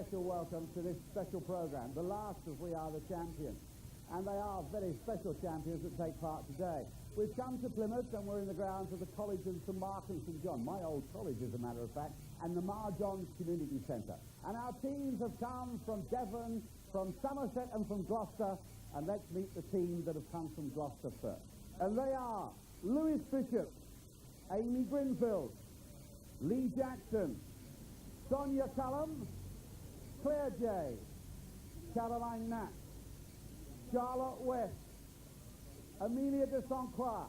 special welcome to this special programme, the last of We Are the Champions. And they are very special champions that take part today. We've come to Plymouth and we're in the grounds of the College of St Mark and St John, my old college as a matter of fact, and the Marjohns Community Centre. And our teams have come from Devon, from Somerset and from Gloucester, and let's meet the teams that have come from Gloucester first. And they are Lewis Bishop, Amy Grinfield, Lee Jackson, Sonia Cullum, Claire Jay, Caroline Knapp, Charlotte West, Amelia de Saint-Croix,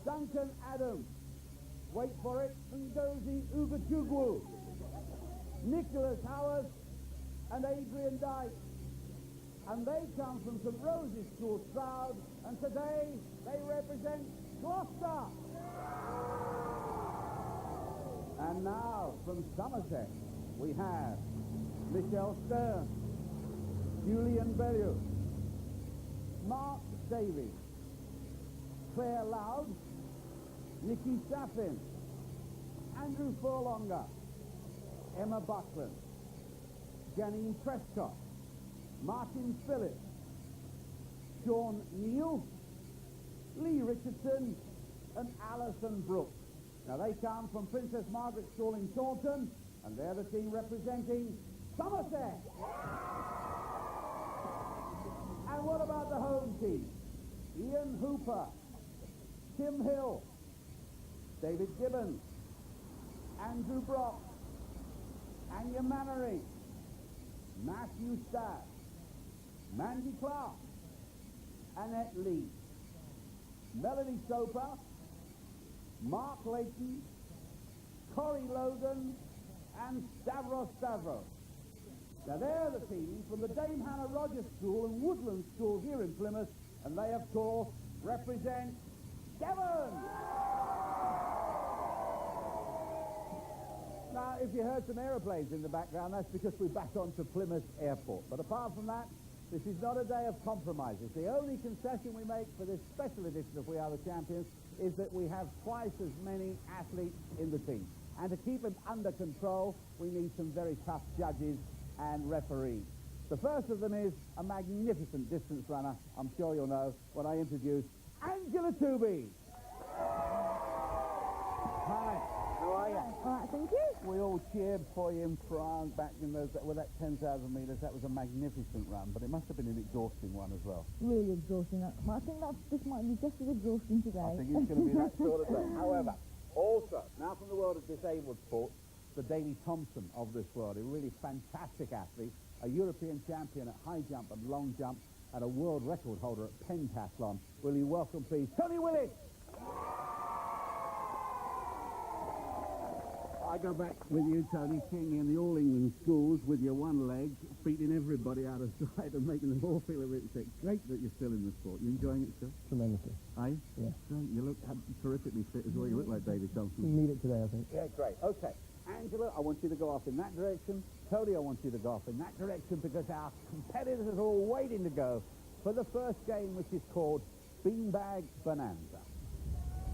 Duncan Adams, wait for it, Ngozi Ugachugwu, Nicholas Howard, and Adrian Dyke. And they come from St Rose's School, Stroud, and today they represent Gloucester. And now, from Somerset, we have Michelle Stern, Julian Bellew, Mark Davies, Claire Loud, Nikki Saffin, Andrew Furlonger, Emma Buckland, Janine Prescott, Martin Phillips, Sean Neal, Lee Richardson, and Alison Brooks. Now they come from Princess Margaret School in Taunton, and they're the team representing Somerset. And what about the home team? Ian Hooper, Tim Hill, David Gibbons, Andrew Brock, Anya Mannering, Matthew Staff, Mandy Clark, Annette Lee, Melanie Soper, Mark Layton, Corey Logan, and Stavros Stavros. Now they're the teams from the Dame Hannah Rogers School and Woodland School here in Plymouth, and they, of course, represent Devon. Now, if you heard some aeroplanes in the background, that's because we're back onto Plymouth Airport. But apart from that, this is not a day of compromises. The only concession we make for this special edition of We Are the Champions is that we have twice as many athletes in the team. And to keep it under control, we need some very tough judges and referees. The first of them is a magnificent distance runner, I'm sure you'll know, when I introduce Angela Tooby. Hi, how are you? All right, thank you. We all cheered for you in France back in those, with that 10,000 metres. That was a magnificent run, but it must have been an exhausting one as well. Really exhausting. I think this might be just as exhausting today. I think it's going to be that sort of thing. However, also, now from the world of disabled sports, the Daley Thompson of this world, a really fantastic athlete, a European champion at high jump and long jump, and a world record holder at pentathlon. Will you welcome, please, Tony Willis? I go back with you, Tony, seeing you in the All England schools with your one leg, beating everybody out of sight and making them all feel a bit sick. Great that you're still in the sport. You enjoying it still? Tremendously. Are you? Yeah. Great. You look terrifically fit as well. You look like David Thompson. You need it today, I think. Yeah, great. Okay. Angela, I want you to go off in that direction. Tony, I want you to go off in that direction because our competitors are all waiting to go for the first game, which is called Beanbag Bonanza.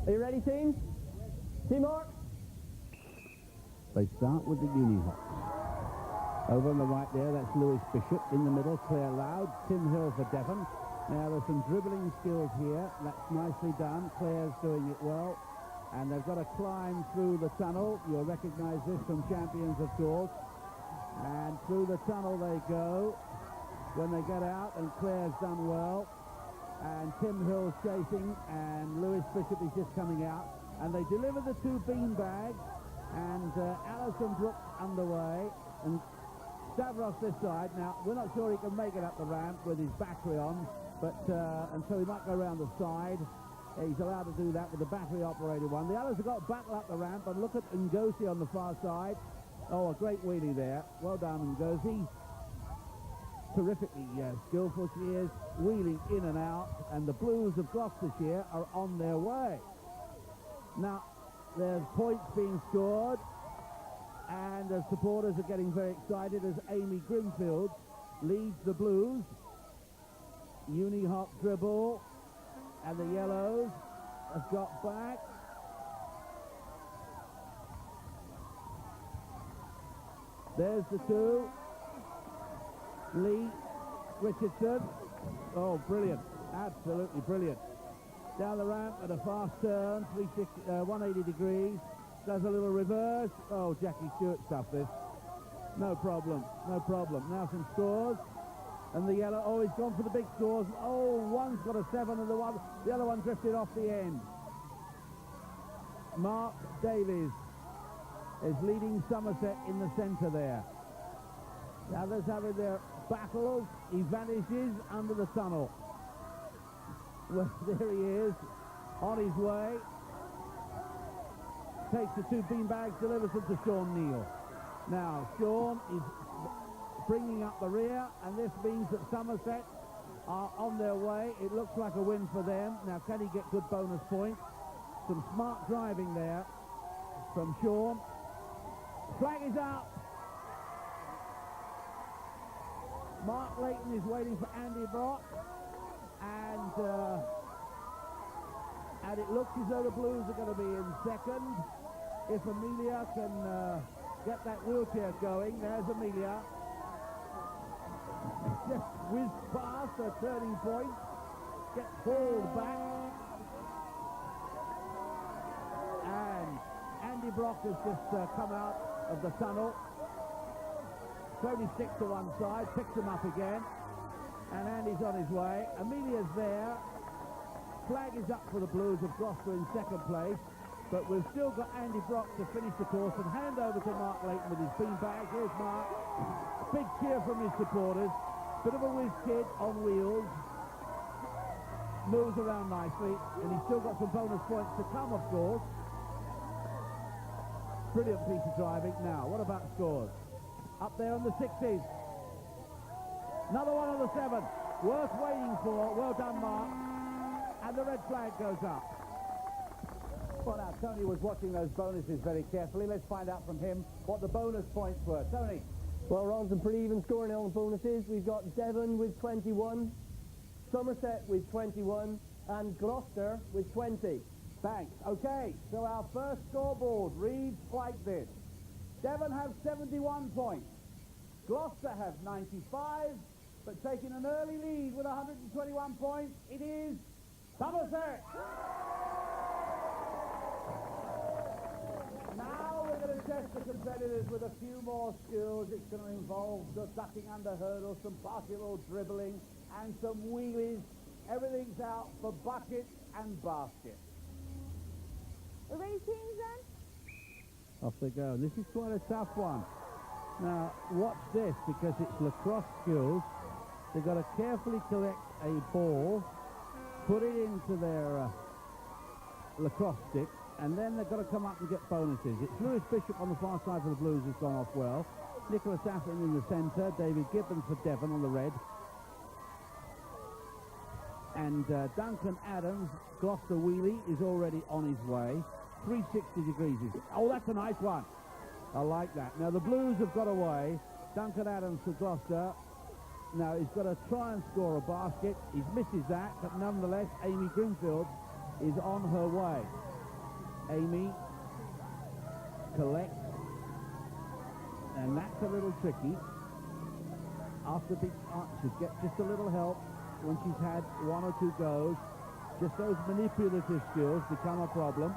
Are you ready, team? Team Mark? They start with the Unihawks. Over on the right there, that's Lewis Bishop. In the middle, Claire Loud. Tim Hill for Devon. Now, there's some dribbling skills here. That's nicely done. Claire's doing it well. And they've got to climb through the tunnel. You'll recognise this from Champions, of course. And through the tunnel they go. When they get out, and Claire's done well. And Tim Hill's chasing, and Lewis Bishop is just coming out. And they deliver the two beanbags. And Alison Brooks underway, and Stavros this side. Now, we're not sure he can make it up the ramp with his battery on, but and so he might go around the side. He's allowed to do that with the battery-operated one. The others have got to battle up the ramp, and look at Ngozi on the far side. Oh, a great wheelie there. Well done, Ngozi. Terrifically skillful she is, wheeling in and out, and the Blues of Gloucestershire are on their way. Now, there's points being scored, and the supporters are getting very excited as Amy Grinfield leads the Blues. Unihawk dribble, and the Yellows have got back. There's the two. Lee Richardson. Oh, brilliant. Absolutely brilliant. Down the ramp at a fast turn, 180 degrees. Does a little reverse. Oh, Jackie Stewart stuff this. No problem, no problem. Now some scores. And the yellow, oh, he's gone for the big scores. Oh, one's got a 7 and the other one drifted off the end. Mark Davies is leading Somerset in the centre there. The others having their battles. He vanishes under the tunnel. Well, there he is, on his way. Takes the 2 beanbags, delivers them to Sean Neal. Now, Sean is bringing up the rear, and this means that Somerset are on their way. It looks like a win for them. Now, can he get good bonus points? Some smart driving there from Sean. Flag is out. Mark Leighton is waiting for Andy Brock, and it looks as though the Blues are going to be in second. If Amelia can get that wheelchair going, there's Amelia. Just whizzed past her turning point, gets hauled back, and Andy Brock has just come out of the tunnel. Tony sticks to one side, picks him up again, and Andy's on his way. Amelia's there. Flag is up for the Blues of Gloucester in second place, but we've still got Andy Brock to finish the course and hand over to Mark Leighton with his beanbag. Here's Mark. Big cheer from his supporters. Bit of a whiz kid on wheels. Moves around nicely, and he's still got some bonus points to come, of course. Brilliant piece of driving. Now, what about scores? Up there on the 60s. Another one on the 7. Worth waiting for. Well done, Mark. And the red flag goes up. Well, now, Tony was watching those bonuses very carefully. Let's find out from him what the bonus points were. Tony. Well, Ron, some pretty even scoring on the bonuses. We've got Devon with 21, Somerset with 21, and Gloucester with 20. Thanks. Okay, so our first scoreboard reads like this. Devon have 71 points. Gloucester have 95, but taking an early lead with 121 points, it is Somerset. Now we're going to test the competitors with a few more skills. It's going to involve the ducking under hurdles, some basketball dribbling, and some wheelies. Everything's out for bucket and basket. Are ready, teams, then? Off they go. This is quite a tough one. Now, watch this, because it's lacrosse skills. They've got to carefully collect a ball, put it into their lacrosse stick, and then they've got to come up and get bonuses. It's Lewis Bishop on the far side for the Blues who's gone off well. Nicholas Atherton in the centre. David Gibbons for Devon on the red. And Duncan Adams, Gloucester wheelie, is already on his way. 360 degrees. Oh, that's a nice one. I like that. Now, the Blues have got away. Duncan Adams for Gloucester. Now, he's got to try and score a basket. He misses that, but nonetheless, Amy Greenfield is on her way. Amy collects, and that's a little tricky. After she'll get just a little help when she's had 1 or 2 goes. Just those manipulative skills become a problem.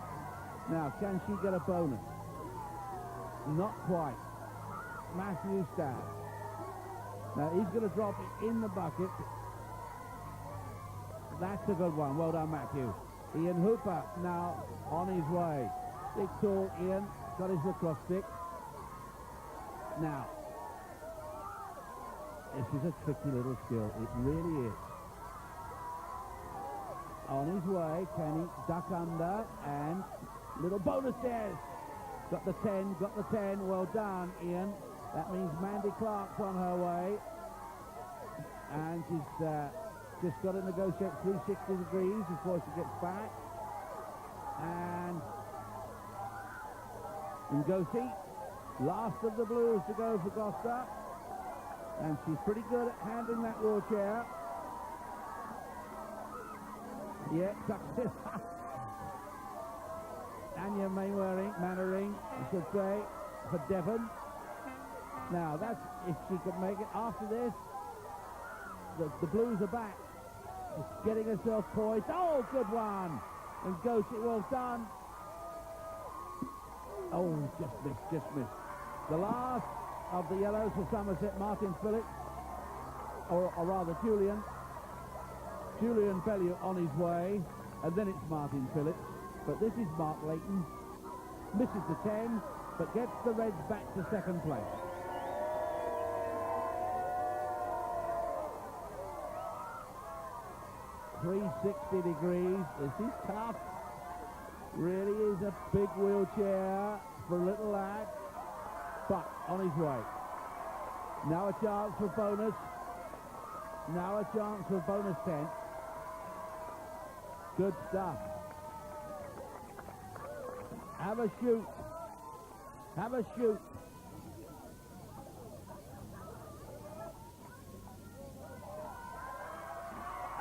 Now, can she get a bonus? Not quite. Matthew Stadd. Now, he's going to drop it in the bucket. That's a good one. Well done, Matthew. Ian Hooper now on his way. Big tall Ian, got his lacrosse stick. Now, this is a tricky little skill. It really is. On his way, can he duck under, and little bonus there. Got the 10, got the 10. Well done, Ian. That means Mandy Clark's on her way. And she's just got to negotiate 360 degrees before she gets back. And Ngozi, last of the Blues to go for Gloucester. And she's pretty good at handling that wheelchair. Yeah, tucked it. Anya Mannering, I should say, for Devon. Now, that's if she could make it. After this, the Blues are back. Just getting herself poised. Oh, good one. And Goshi, well done. Oh, just missed. The last of the yellows for Somerset, Martin Phillips, or rather Julian Bellew on his way, and then it's Martin Phillips. But this is Mark Leighton, misses the 10, but gets the Reds back to second place. .360 degrees. This is tough. Really is a big wheelchair for a little lad, but on his way. Now a chance for bonus. Now a chance for bonus 10. Good stuff. Have a shoot. Have a shoot.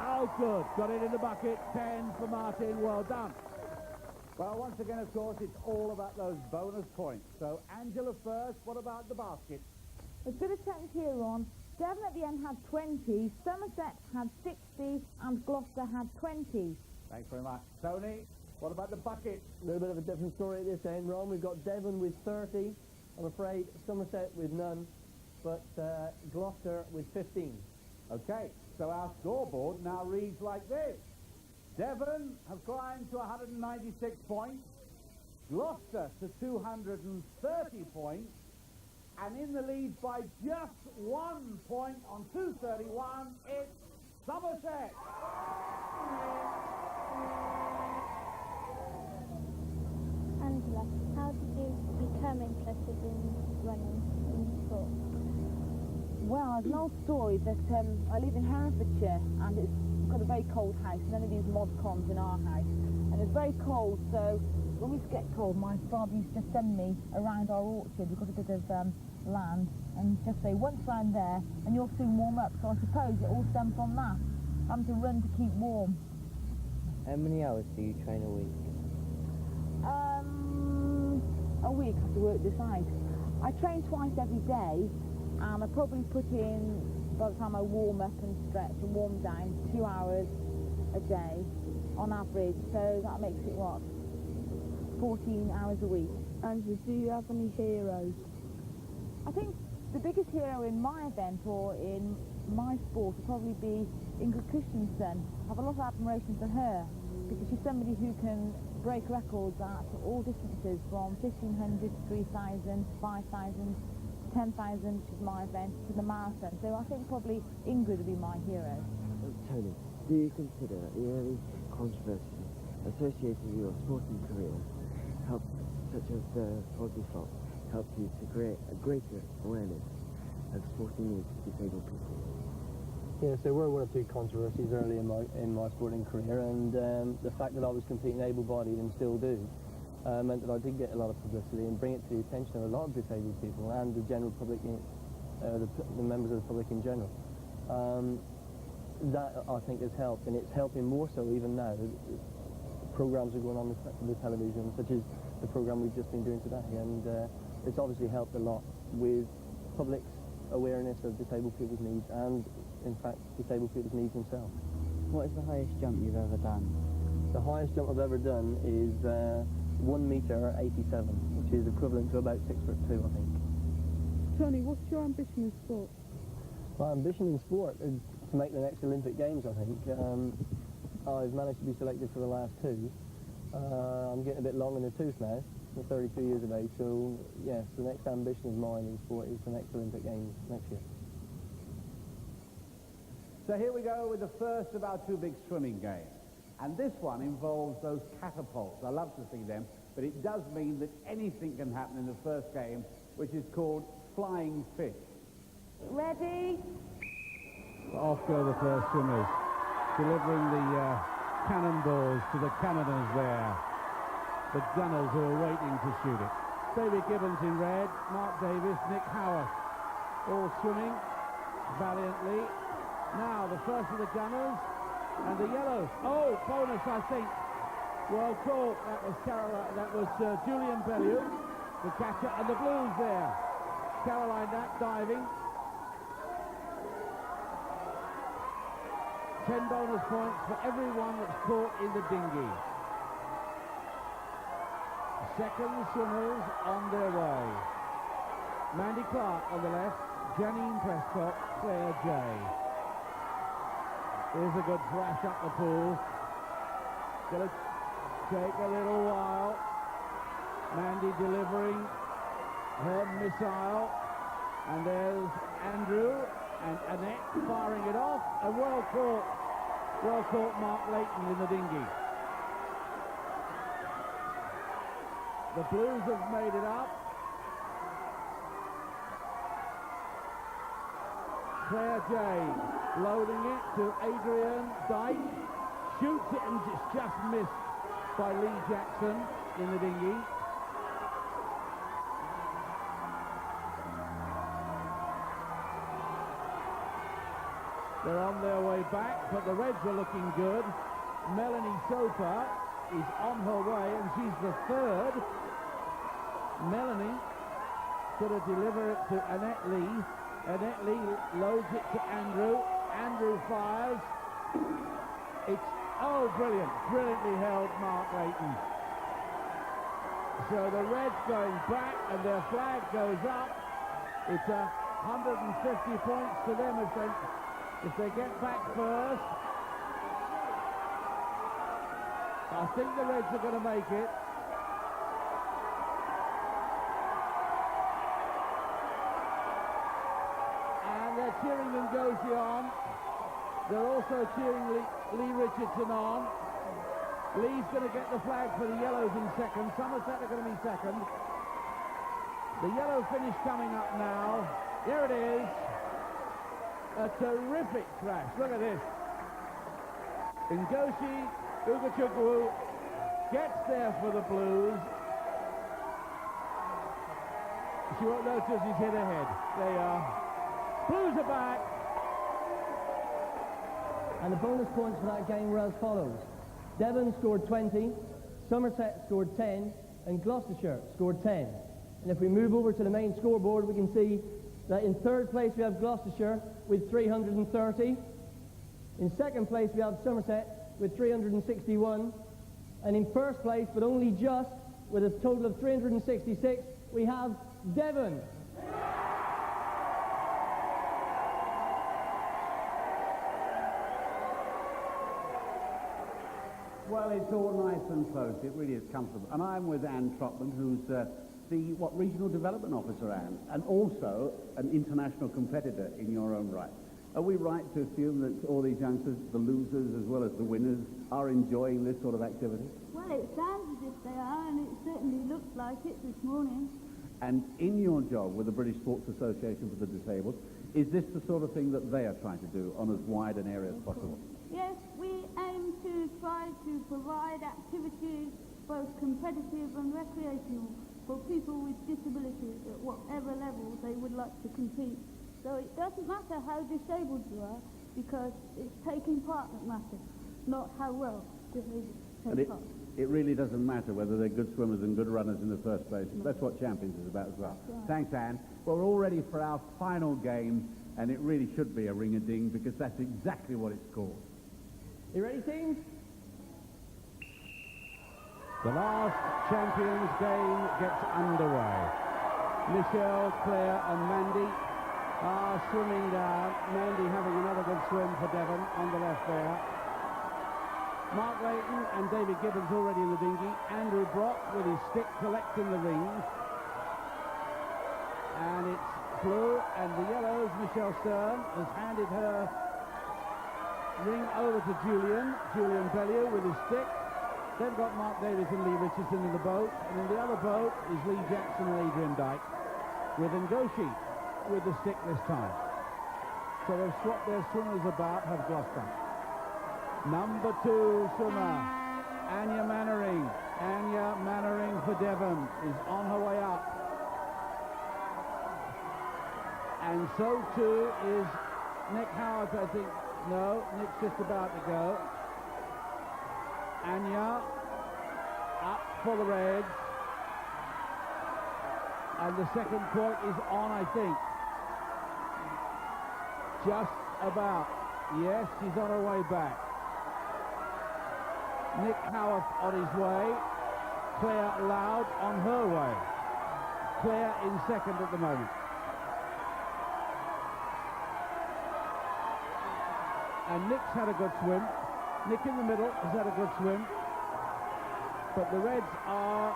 Oh, good. Got it in the bucket. 10 for Martin. Well done. Well, once again, of course, it's all about those bonus points. So, Angela first. What about the basket? A bit of change here on. Devon at the end had 20, Somerset had 60, and Gloucester had 20. Thanks very much. Tony, what about the bucket? A little bit of a different story at this end, Ron. We've got Devon with 30, I'm afraid, Somerset with none, but Gloucester with 15. Okay, so our scoreboard now reads like this. Devon have climbed to 196 points, Gloucester to 230 points, and in the lead by just 1 point on 231, it's Somerset. Angela, how did you become interested in running in sport? Well, there's an old story that I live in Herefordshire, and it's got a very cold house, none of these mod cons in our house, and it's very cold, so when we used to get cold, my father used to send me around our orchard. We've got a bit of land, and just say, once round there, and you'll soon warm up. So I suppose it all stemmed from that, having to run to keep warm. How many hours do you train a week? A week, I have to work this out. I train twice every day, and I probably put in, by the time I warm up and stretch and warm down, 2 hours a day on average, so that makes it what? 14 hours a week. Angela, do you have any heroes? I think the biggest hero in my event or in my sport would probably be Ingrid Christensen. I have a lot of admiration for her because she's somebody who can break records at all distances from 1,500 to 3,000, 5,000, 10,000, which is my event, to the marathon. So I think probably Ingrid would be my hero. Tony, do you consider that the early controversy associated with your sporting career helped, such as the Fozzie Fox, helped you to create a greater awareness of sporting needs of disabled people? Yes, there were one or two controversies early in my sporting career, and the fact that I was completely able-bodied and still do meant that I did get a lot of publicity and bring it to the attention of a lot of disabled people and the general public, the members of the public in general. That, I think, has helped, and it's helping more so even now. Programs are going on the television, such as the program we've just been doing today, and it's obviously helped a lot with public's awareness of disabled people's needs and, in fact, disabled people's needs themselves. What is the highest jump you've ever done? The highest jump I've ever done is 1 metre 87, which is equivalent to about 6'2", I think. Tony, what's your ambition in sport? My ambition in sport is to make the next Olympic Games, I think. I've managed to be selected for the last two. I'm getting a bit long in the tooth now. I'm 32 years of age, so yes, the next ambition of mine in sport is the next Olympic Games next year. So here we go with the first of our two big swimming games. And this one involves those catapults. I love to see them, but it does mean that anything can happen in the first game, which is called flying fish. Ready? Off go the first swimmers, delivering the cannonballs to the cannoners there. The gunners who are waiting to shoot it. David Gibbons in red, Mark Davis, Nick Howarth, all swimming valiantly. Now the first of the gunners and the yellows. Oh, bonus, I think. Well caught. That was Julian Bellew, the catcher, and the blues there. Caroline Knapp diving. 10 bonus points for everyone that's caught in the dinghy. Second swimmers on their way. Mandy Clark on the left, Janine Prescott, Claire Jay. Here's a good thrash up the pool. Gonna take a little while. Mandy delivering her missile. And there's Andrew and Annette firing it off. And well caught Mark Layton in the dinghy. The Blues have made it up. Claire Jay loading it to Adrian Dyke. Shoots it and it's just missed by Lee Jackson in the dinghy. They're on their way back, but the Reds are looking good. Melanie Soper is on her way, and she's the third. Melanie going to deliver it to Annette Lee. Annette Lee loads it to Andrew. Andrew fires. It's, oh, brilliant. Brilliantly held, Mark Layton. So the Reds going back, and their flag goes up. It's 150 points to them if they get back first. I think the Reds are going to make it. And they're cheering Ngozi on. They're also cheering Lee Richardson on. Lee's going to get the flag for the Yellows in second. Somerset are going to be second. The Yellow finish coming up now. Here it is. A terrific crash. Look at this. Ngozi Ugachukwu gets there for the Blues. She won't notice he's hit her head. There you are. Blues are back. And the bonus points for that game were as follows. Devon scored 20, Somerset scored 10, and Gloucestershire scored 10. And if we move over to the main scoreboard, we can see that in third place we have Gloucestershire with 330. In second place we have Somerset with 361. And in first place, but only just, with a total of 366, we have Devon. Well, it's all nice and close. It really is comfortable. And I'm with Anne Trotman, who's the Regional Development Officer, Anne, and also an international competitor in your own right. Are we right to assume that all these youngsters, the losers as well as the winners, are enjoying this sort of activity? Well, it sounds as if they are, and it certainly looks like it this morning. And in your job with the British Sports Association for the Disabled, is this the sort of thing that they are trying to do on as wide an area as possible? Yes, we aim to try to provide activities, both competitive and recreational, for people with disabilities at whatever level they would like to compete. So it doesn't matter how disabled you are, because it's taking part that matters, not how well disabled take part. It really doesn't matter whether they're good swimmers and good runners in the first place. No. That's what Champions is about as well. Right. Thanks, Anne. Well, we're all ready for our final game, and it really should be a ring-a-ding, because that's exactly what it's called. You ready, teams? The last Champions game gets underway. Michelle, Claire and Mandy are swimming down. Mandy having another good swim for Devon on the left there. Mark Layton and David Gibbons already in the dinghy. Andrew Brock with his stick collecting the rings. And it's blue and the yellows. Michelle Stern has handed her ring over to Julian Bellew with his stick. They've got Mark Davis and Lee Richardson in the boat, and in the other boat is Lee Jackson and Adrian Dyke, with Ngozi with the stick this time. So they've swapped their swimmers about, have Gloucester. Number 2 swimmer, Anya Mannering. Anya Mannering for Devon is on her way up. And so too is Nick Howard, I think. No, Nick's just about to go. Anya up for the Reds. And the second point is on, I think. Just about. Yes, she's on her way back. Nick Howarth on his way. Claire Loud on her way. Claire in second at the moment. And Nick's had a good swim. Nick in the middle has had a good swim. But the Reds are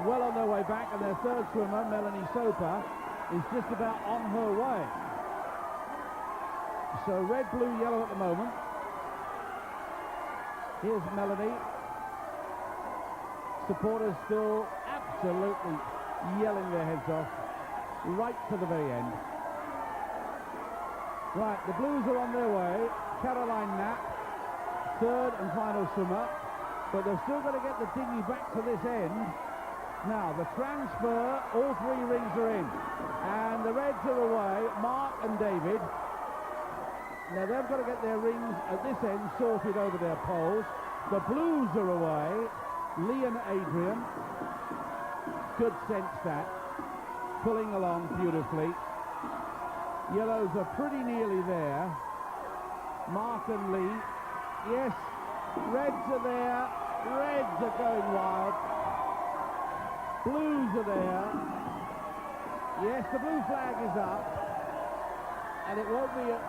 well on their way back, and their third swimmer, Melanie Soper, is just about on her way. So red, blue, yellow at the moment. Here's Melanie. Supporters still absolutely yelling their heads off right to the very end. Right, the Blues are on their way. Caroline Knapp, third and final swimmer, but they've still got to get the dinghy back to this end. Now, the transfer, all three rings are in, and the Reds are away, Mark and David. Now, they've got to get their rings at this end sorted over their poles. The Blues are away, Lee and Adrian. Good sense that, pulling along beautifully. Yellows are pretty nearly there. Mark and Lee. Yes, Reds are there. Reds are going wild. Blues are there. Yes, the blue flag is up. And it won't be a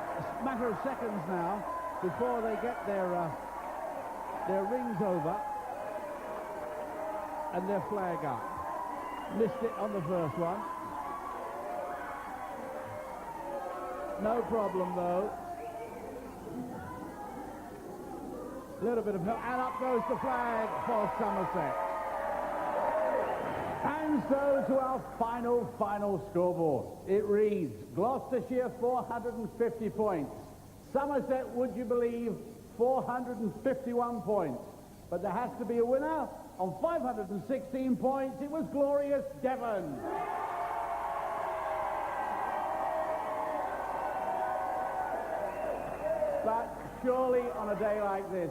matter of seconds now before they get their rings over and their flag up. Missed it on the first one. No problem, though. Little bit of help, and up goes the flag for Somerset. And so to our final scoreboard. It reads, Gloucestershire 450 points. Somerset, would you believe, 451 points. But there has to be a winner. On 516 points, it was Glorious Devon. But surely on a day like this,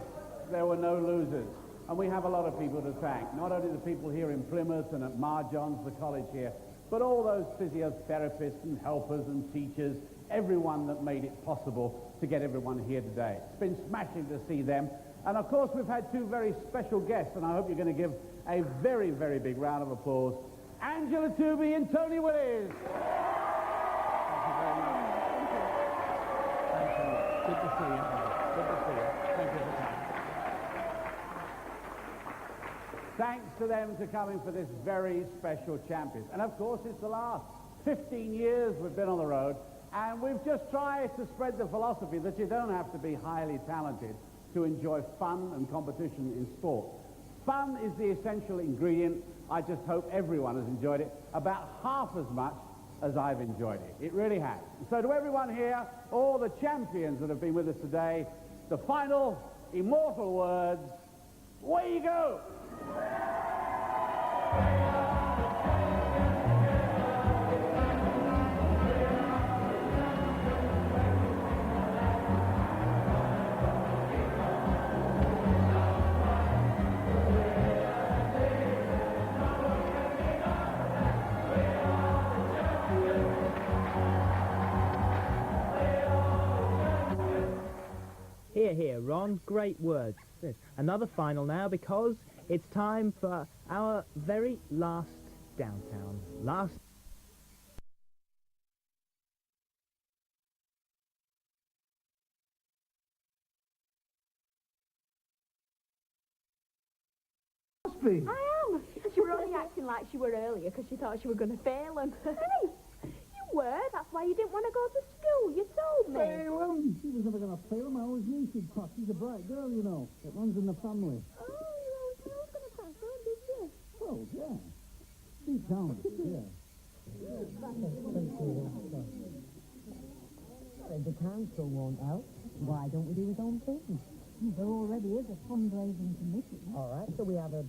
there were no losers. And we have a lot of people to thank. Not only the people here in Plymouth and at Marjohn's, the college here, but all those physiotherapists and helpers and teachers, everyone that made it possible to get everyone here today. It's been smashing to see them. And of course, we've had two very special guests, and I hope you're going to give a very, very big round of applause. Angela Tooby and Tony Willis. Good to see you. Good to see you. Thank you for coming. Thanks to them for coming for this very special champions. And of course, it's the last 15 years we've been on the road, and we've just tried to spread the philosophy that you don't have to be highly talented to enjoy fun and competition in sport. Fun is the essential ingredient. I just hope everyone has enjoyed it about half as much as I've enjoyed it. It really has. So to everyone here, all the champions that have been with us today, the final immortal words, away you go! Here, Ron. Great words. Another final now because it's time for our very last downtown. Last. I am. She were only acting like she were earlier because she thought she were going to fail him. Hey, you were. That's why you didn't want to go to school. You told me. Fail him? She was never going to fail him. I always knew she'd pass. She's a bright girl, you know. It runs in the family. Oh, you always knew I was going to pass her, did you? Oh, yeah. Deep down, yeah. If the council won't help, why don't we do his own thing? There already is a fundraising committee. All right, so we have a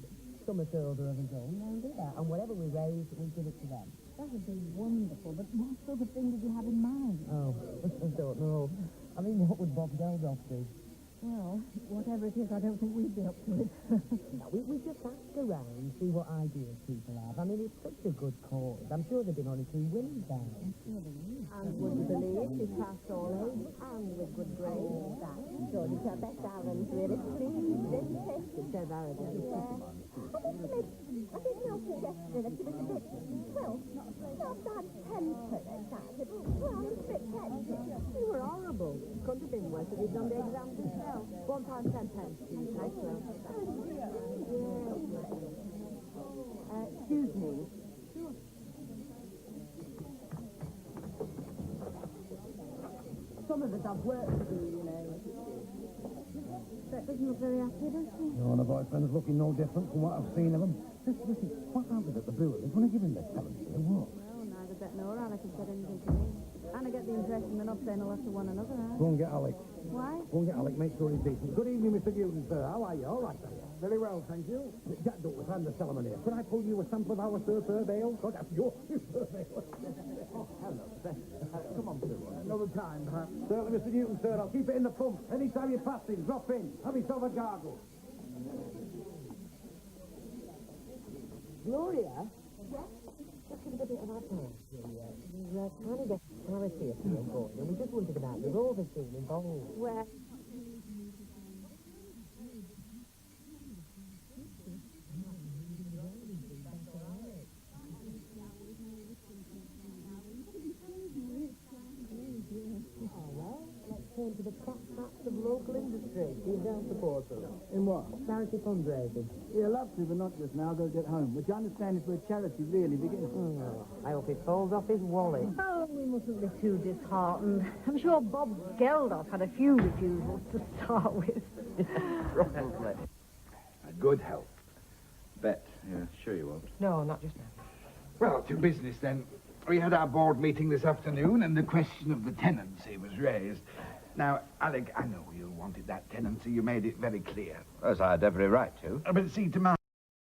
summer builder of his own, and do that. And whatever we raise, we give it to them. That would be wonderful, but what sort of thing did you have in mind? Oh, I don't know. I mean, what would Bob Geldof do? Well, whatever it is, I don't think we'd be up to it. No, we just ask around, see what ideas people have. I mean, it's such a good cause. I'm sure there've been only 2 wins down. And would you believe she passed all age and with good grades? Good. I bet Alan's really pleased, isn't he? It's dead arrogant. Yeah. I think Mel suggested that she was a bit, well, not bad tempered exactly, but well, a bit petty. You were horrible. Couldn't have been worse if you'd done the exam yourself. £1.10, please. Nice well. Excuse me. Some of us have work to do, you know. Beck not very happy, does she? No, and the boyfriend's looking no different from what I've seen of him. Listen, what happened at the brewery? When I give him the talent, what? Well, neither Beck nor Alec have said anything to me. And I get the impression they're not saying a lot to one another, eh? Go and get Alec. Why? Go and get Alec, make sure he's decent. Good evening, Mr. Newton, sir. How are you? All right, are you? Very well, thank you. Jack Douglas, I'm the cellarman here. Could I pull you a sample of our Sir ale? God, that's your Sir ale. Oh, hello, Beth. Come on, sir. Another time, perhaps. Certainly, Mr. Newton, sir. I'll keep it in the pump. Anytime you pass him, drop in. Have yourself a gargle. Gloria? Yes? Just give us a bit of advice, Julia. We're trying to get clarity of the going, and we just wondered about the rovers being involved. Well, Turn to the top hats of local industry. Do you down support them? In what? Charity fundraising. Yeah, love to, but not just now. I've got to get home. Which I understand is where charity really begins. Oh, I hope it falls off his wallet. Oh, we mustn't be too disheartened. I'm sure Bob Geldof had a few refusals to start with. Probably. Good health. Bet. Yeah, sure you won't. No, not just now. Well, to business then. We had our board meeting this afternoon and the question of the tenancy was raised. Now, Alec, I know you wanted that tenancy. You made it very clear. As I had every right to. But see, to my